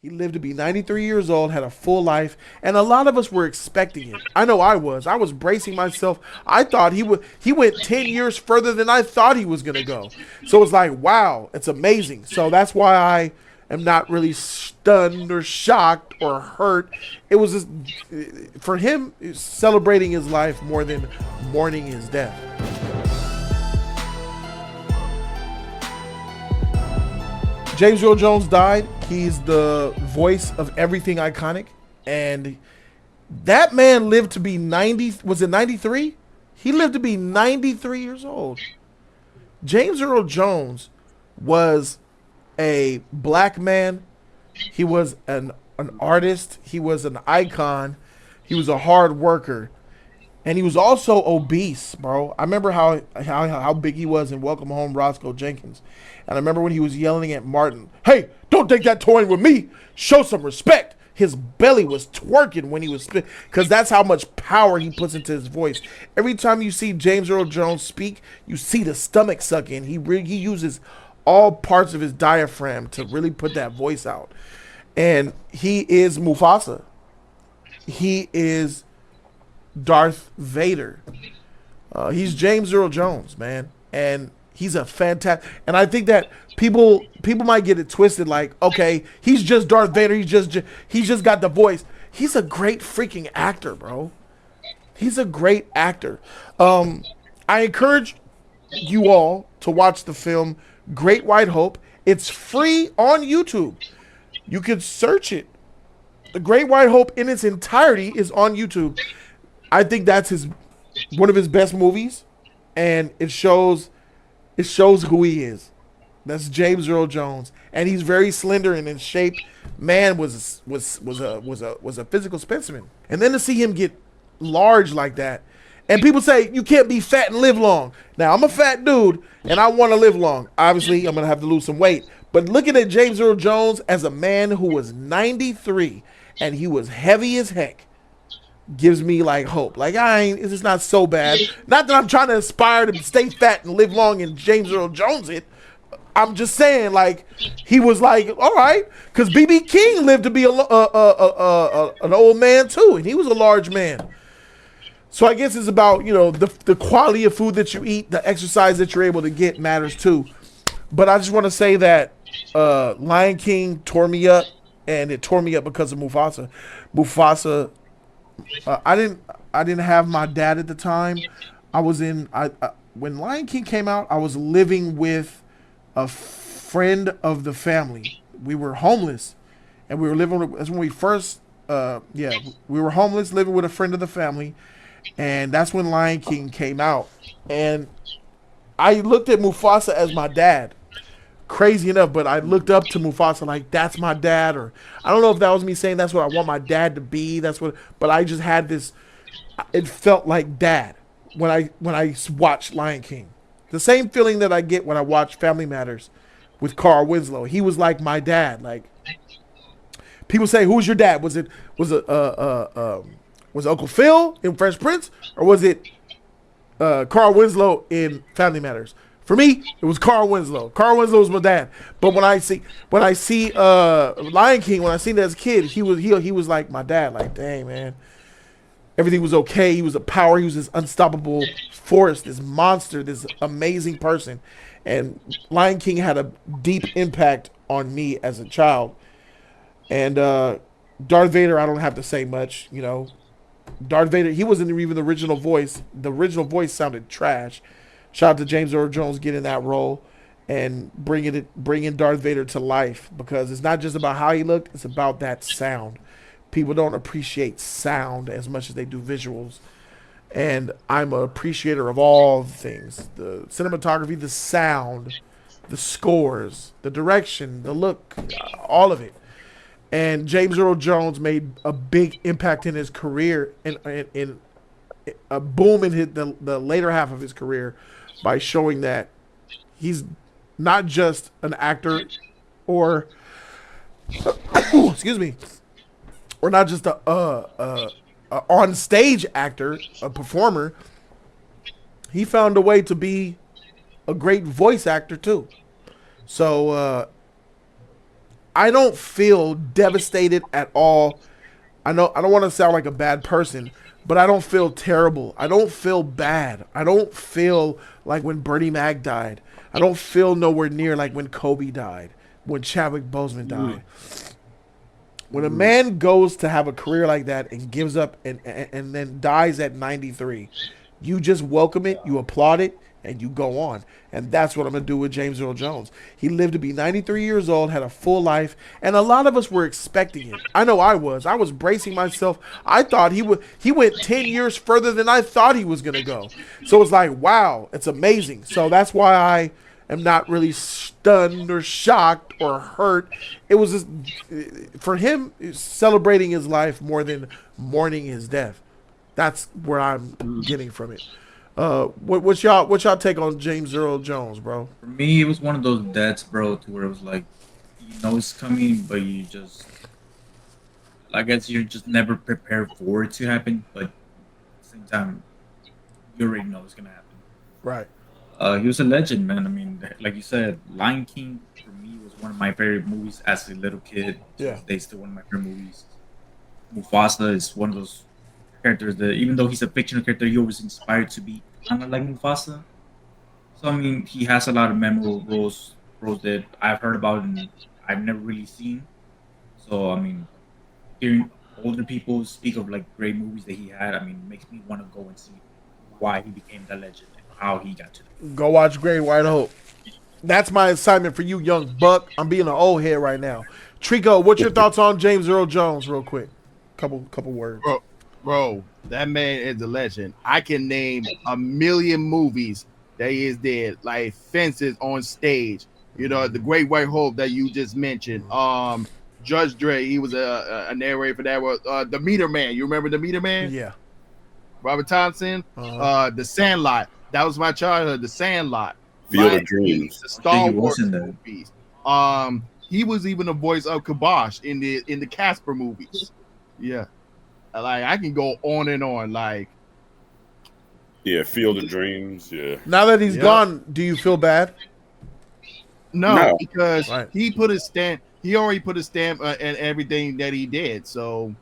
He lived to be 93 years old, had a full life, and a lot of us were expecting it. I know I was. I was bracing myself. I thought he went 10 years further than I thought he was going to go. So it's like, wow, it's amazing. So that's why I am not really stunned or shocked or hurt. It was just, for him, celebrating his life more than mourning his death. James Earl Jones died. He's the voice of everything iconic. And that man lived to be 90. Was it 93? He lived to be 93 years old. James Earl Jones was a black man. He was an artist. He was an icon. He was a hard worker. And he was also obese, bro. I remember how big he was in Welcome Home, Roscoe Jenkins. And I remember when he was yelling at Martin, "Hey, don't take that toy with me. Show some respect." His belly was twerking when he was spit, because that's how much power he puts into his voice. Every time you see James Earl Jones speak, you see the stomach sucking. He uses all parts of his diaphragm to really put that voice out. And he is Mufasa. He is Darth Vader. He's James Earl Jones, man, and he's a fantastic. And I think that people might get it twisted, like, okay, he's just Darth Vader. He's just got the voice. He's a great freaking actor, bro. He's a great actor. I encourage you all to watch the film Great White Hope. It's free on YouTube. You can search it. The Great White Hope in its entirety is on YouTube. I think that's one of his best movies, and it shows who he is. That's James Earl Jones, and he's very slender and in shape. Man was a physical specimen, and then to see him get large like that, and people say you can't be fat and live long. Now I'm a fat dude, and I want to live long. Obviously, I'm gonna have to lose some weight. But looking at James Earl Jones as a man who was 93 and he was heavy as heck, gives me like hope. Like, it's not so bad. Not that I'm trying to aspire to stay fat and live long and James Earl Jones it. I'm just saying, like, he was like, all right, because BB King lived to be an old man too, and he was a large man. So I guess it's about, the quality of food that you eat, the exercise that you're able to get matters too. But I just want to say that Lion King tore me up, and it tore me up because of Mufasa. I didn't have my dad at the time. When Lion King came out, I was living with a friend of the family. We were homeless, and we were living. That's when we first, we were homeless, living with a friend of the family, and that's when Lion King came out. And I looked at Mufasa as my dad. Crazy enough, but I looked up to Mufasa like, that's my dad, or I don't know if that was me saying that's what I want my dad to be. But I just had this. It felt like dad when I watched Lion King. The same feeling that I get when I watch Family Matters with Carl Winslow. He was like my dad. Like, people say, who's your dad? Was it Uncle Phil in Fresh Prince, or was it Carl Winslow in Family Matters? For me, it was Carl Winslow. Carl Winslow was my dad. But when I see Lion King, when I seen it as a kid, he was like my dad. Like, dang, man, everything was okay. He was a power. He was this unstoppable force, this monster, this amazing person. And Lion King had a deep impact on me as a child. And Darth Vader, I don't have to say much. Darth Vader, he wasn't even the original voice. The original voice sounded trash. Shout out to James Earl Jones getting that role and bringing Darth Vader to life, because it's not just about how he looked, it's about that sound. People don't appreciate sound as much as they do visuals. And I'm an appreciator of all things. The cinematography, the sound, the scores, the direction, the look, all of it. And James Earl Jones made a big impact in his career, in a boom in the later half of his career, by showing that he's not just an actor or excuse me, or not just a on stage actor, a performer. He found a way to be a great voice actor too. So I don't feel devastated at all. I know I don't want to sound like a bad person, but I don't feel terrible. I don't feel bad. I don't feel like when Bernie Mac died. I don't feel nowhere near like when Kobe died, when Chadwick Boseman died. When a man goes to have a career like that and gives up and then dies at 93, you just welcome it, you applaud it, and you go on. And that's what I'm going to do with James Earl Jones. He lived to be 93 years old, had a full life, and a lot of us were expecting it. I know I was. I was bracing myself. I thought he went 10 years further than I thought he was going to go. So it's like, wow, it's amazing. So that's why I am not really stunned or shocked or hurt. It was just, for him, celebrating his life more than mourning his death. That's where I'm getting from it. What's y'all take on James Earl Jones, bro? For me, it was one of those deaths, bro, to where it was like, you know it's coming, but you just, I guess you're just never prepared for it to happen. But at the same time, you already know it's gonna happen. Right. He was a legend, man. I mean, like you said, Lion King for me was one of my favorite movies as a little kid. To Yeah. this day, still one of my favorite movies. Mufasa is one of those characters that, even though he's a fictional character, he always inspired to be kind of like Mufasa. So I mean, he has a lot of memorable roles that I've heard about and I've never really seen. So I mean, hearing older people speak of like great movies that he had, I mean, makes me want to go and see why he became that legend and how he got to. Go watch Great White Hope. That's my assignment for you, young buck. I'm being an old head right now. Trico, what's your thoughts on James Earl Jones, real quick? Couple words. Bro, that man is a legend. I can name a million movies that he is dead, like Fences on Stage. You know, The Great White Hope that you just mentioned. Judge Dredd, he was a narrator for that. Was The Meter Man. You remember The Meter Man? Yeah. Robert Thompson. The Sandlot. That was my childhood. The Sandlot. Field Lion of King, Dreams. the I think Star he was Wars in that. movies. He was even the voice of Kibosh in the Casper movies. Yeah. Like I can go on and on. Like Yeah, Field of Dreams. Yeah. Now that he's yeah. gone, do you feel bad? No, No. because Right. he put his stamp. He already put a stamp in everything that he did. So,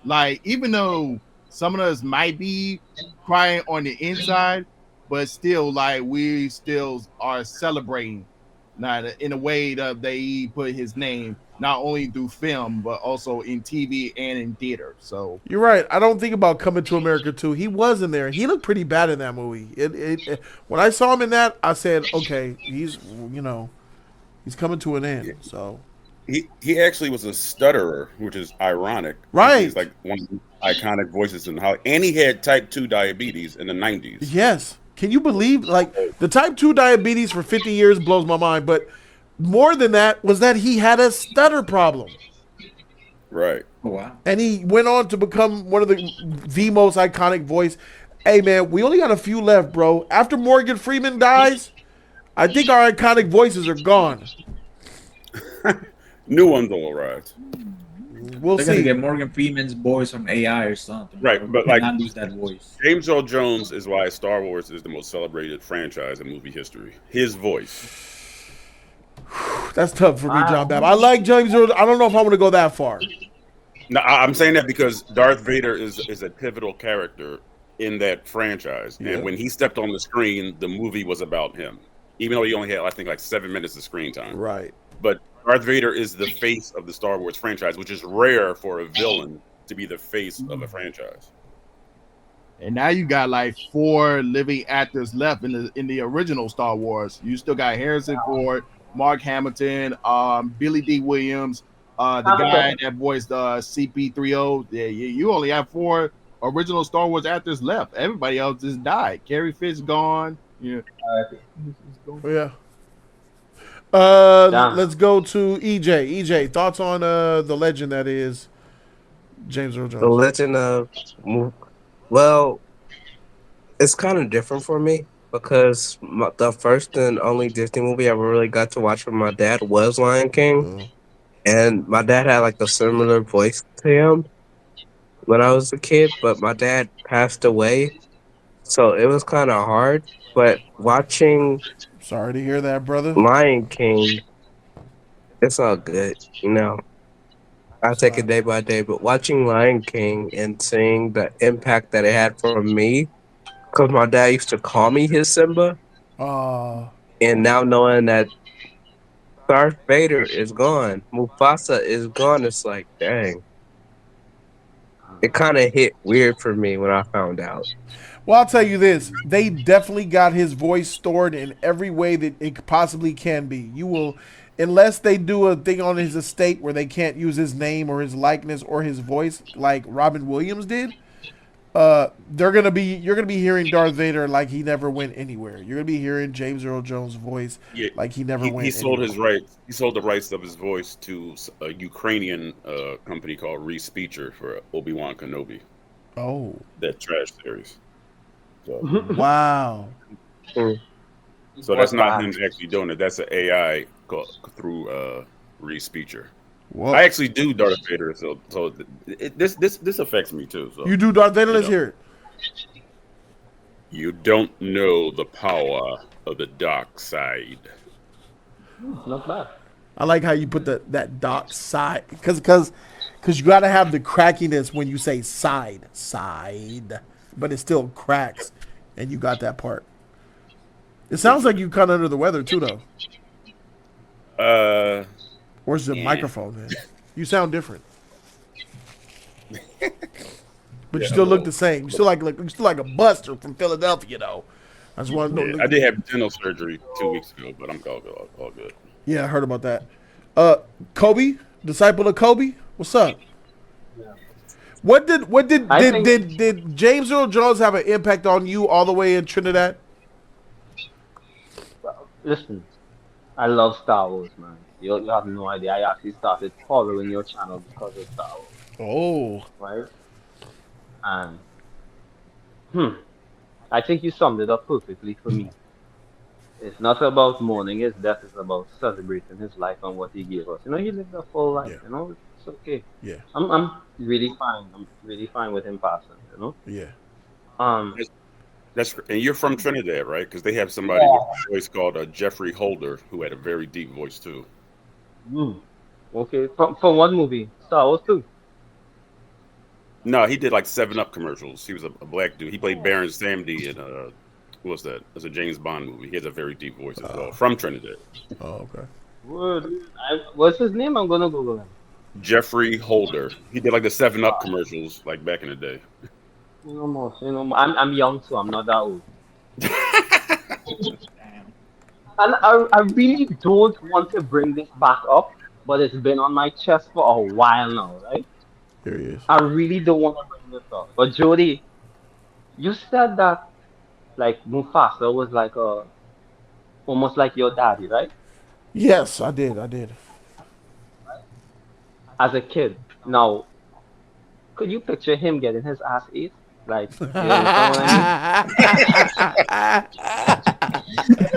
like, even though some of us might be crying on the inside, but still, like, we still are celebrating, not in a way that they put his name not only through film but also in TV and in theater. So, You're right. I don't think about Coming to America too. He was in there. He looked pretty bad in that movie. When I saw him in that, I said, okay, he's coming to an end. So He actually was a stutterer, which is ironic. Right. He's like one of the iconic voices in Hollywood. And he had type 2 diabetes in the 90s. yes, can you believe like the type 2 diabetes for 50 years blows my mind. But more than that was that he had a stutter problem. Right. Oh wow! And he went on to become one of the most iconic voice. Hey man, we only got a few left, bro. After Morgan Freeman dies, I think our iconic voices are gone. New ones will arrive. We'll They're gonna see. get Morgan Freeman's voice from AI or something. Right, bro. but, We like- cannot lose that voice. James Earl Jones is why Star Wars is the most celebrated franchise in movie history. His voice. That's tough for me, John Babb. I like James Earl. I don't know if I want to go that far. No, I'm saying that because Darth Vader is a pivotal character in that franchise. Yeah. And when he stepped on the screen, the movie was about him. Even though he only had, I think, like 7 minutes of screen time. Right. But Darth Vader is the face of the Star Wars franchise, which is rare for a villain to be the face of a franchise. and now you got like 4 living actors left in the original Star Wars. You still got Harrison Ford, Mark Hamilton, Billy D. Williams, the guy that voiced CP30. Yeah, you only have 4 original Star Wars actors left. Everybody else just died. Carrie Fisher gone. Yeah. Yeah. Nah. Let's go to EJ. EJ, thoughts on the legend that is James Earl The Jones? Legend of well, it's kind of different for me because the first and only Disney movie I really got to watch with my dad was Lion King, and my dad had like a similar voice to him when I was a kid, but my dad passed away, so it was kind of hard. But watching Sorry to hear that, brother. Lion King, It's all good, you know. I take it day by day, but watching Lion King and seeing the impact that it had for me, because my dad used to call me his Simba, Uh, and now knowing that Darth Vader is gone, Mufasa is gone, it's like, dang. It kind of hit weird for me when I found out. well, I'll tell you this: they definitely got his voice stored in every way that it possibly can be. You will, unless they do a thing on his estate where they can't use his name or his likeness or his voice, like Robin Williams did. You're gonna be hearing Darth Vader like he never went anywhere. You're gonna be hearing James Earl Jones' voice Yeah, like he never he went sold anywhere. his rights. He sold the rights of his voice to a Ukrainian company called Respeecher for Obi-Wan Kenobi, Oh, that trash series. So, wow. Mm. so that's not him actually doing it. That's an AI through Respeecher. Whoa. I actually do Darth Vader, so this affects me too. So You do Darth Vader? Let's know. hear it. You don't know the power of the dark side. Not bad. I like how you put that dark side because you got to have the crackiness when you say side, but it still cracks, and you got that part. It sounds like you kind of under the weather too, though. Or is it a microphone, man? You sound different, but you still look the same. You still like a Buster from Philadelphia, though. I just want to know. I did have dental surgery 2 weeks ago, but I'm all good. Yeah, I heard about that. Kobe, disciple of Kobe, what's up? What did James Earl Jones have an impact on you all the way in Trinidad? Listen, I love Star Wars, man. You have no idea. I actually started following your channel because of Star Wars, Oh, right? And I think you summed it up perfectly for me. It's not about mourning his death, it's about celebrating his life and what he gave us. You know, he lived a full life, Yeah. you know, it's okay. yeah, I'm really fine. I'm really fine with him passing, you know? yeah. And you're from Trinidad, right? Because they have somebody with a voice called Jeffrey Holder who had a very deep voice too. Okay. From what movie? Star Wars 2. No, he did like 7-Up commercials. He was a black dude. He played Baron Samedi in what was that? It was a James Bond movie. He has a very deep voice as well. From Trinidad. Oh, okay. What's his name? I'm gonna Google him. Jeffrey Holder. He did like the 7-Up commercials like back in the day. No more. I'm young too. I'm not that old. And I really don't want to bring this back up, but it's been on my chest for a while now, right? Here he is. I really don't want to bring this up. But Jody, you said that like Mufasa was like almost like your daddy, right? Yes, I did. As a kid. Now, could you picture him getting his ass ate? Like, you understand what I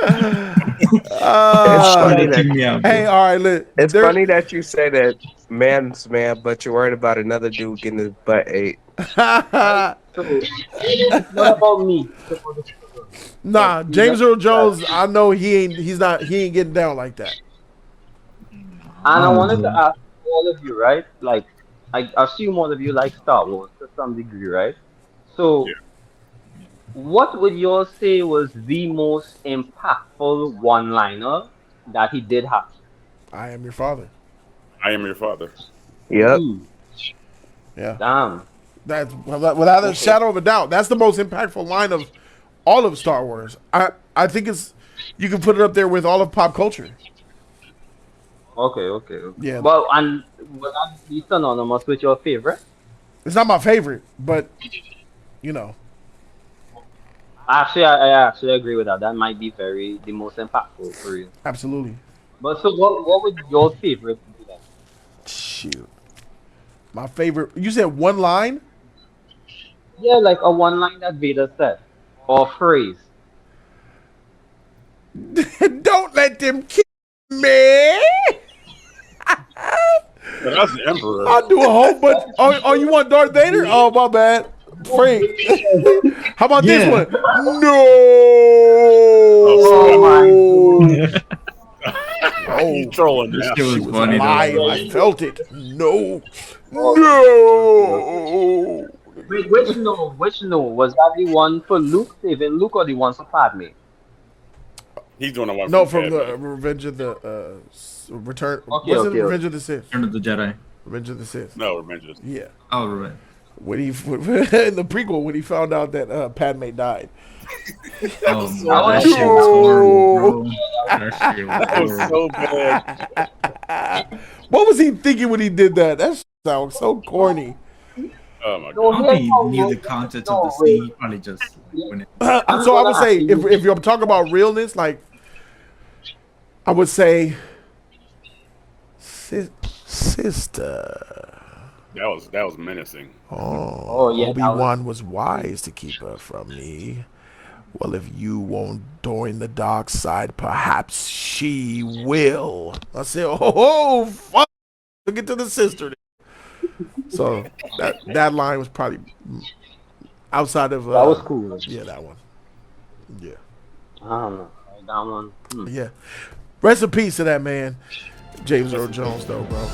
mean? It's funny that me out, Hey, all right, look. it's funny that you say that man's man, but you're worried about another dude getting his butt ate. So, it's not about me. It's about the children. Nah, James Earl Jones. I know he ain't getting down like that. And I wanted to ask all of you, right? Like, I assume all of you like Star Wars to some degree, right? So, what would you all say was the most impactful one-liner that he did have? I am your father. I am your father. Yep. Yeah, Damn. that's without a shadow of a doubt. That's the most impactful line of all of Star Wars. I think you can put it up there with all of pop culture. Okay. Yeah. Well, and would that be synonymous with your favorite? It's not my favorite, but you know. Actually, I actually agree with that. That might be the most impactful for you. Absolutely. But so, what would your favorite be then? Shoot. My favorite. You said one line? Yeah, like a one line that Vader said, or phrase. Don't let them kill me. That's the Emperor. I'll do a whole bunch. Oh, you want Darth Vader? Oh, my bad. Frank. How about this one? No. Oh my Oh He's trolling This now. shit She was was funny alive. though. I felt it. No. Oh, No. wait, which no? Was that the one for Luke, saving Luke, or the one for Padme? He's doing a one No, from from the Padme. Revenge of the Return. Okay, Was it okay, okay. Revenge of the Sith? Return of the Jedi. Revenge of the Sith. No, Revenge of the Yeah. Oh, right. When he in the prequel when he found out that Padme died. Oh, so man, that bad. shit was horrible, bro. That shit was That was horrible. so bad. What was he thinking when he did that? That sounds so corny. Oh my No, god. I don't here's think how he knew the no, context of no, the wait. scene. He probably just like, went in. I'm So I would gonna say ask you. if you're talking about realness, like I would say sister. That was menacing. Oh, yeah, that Obi-Wan was wise to keep her from me. Well, if you won't join the dark side, perhaps she will. I said, oh, fuck. Look at to the sister. So that line was probably outside of. That was cool. Yeah, that one. Yeah. I don't know. That one. Yeah. Rest in peace to that man. James Earl Jones, though, bro.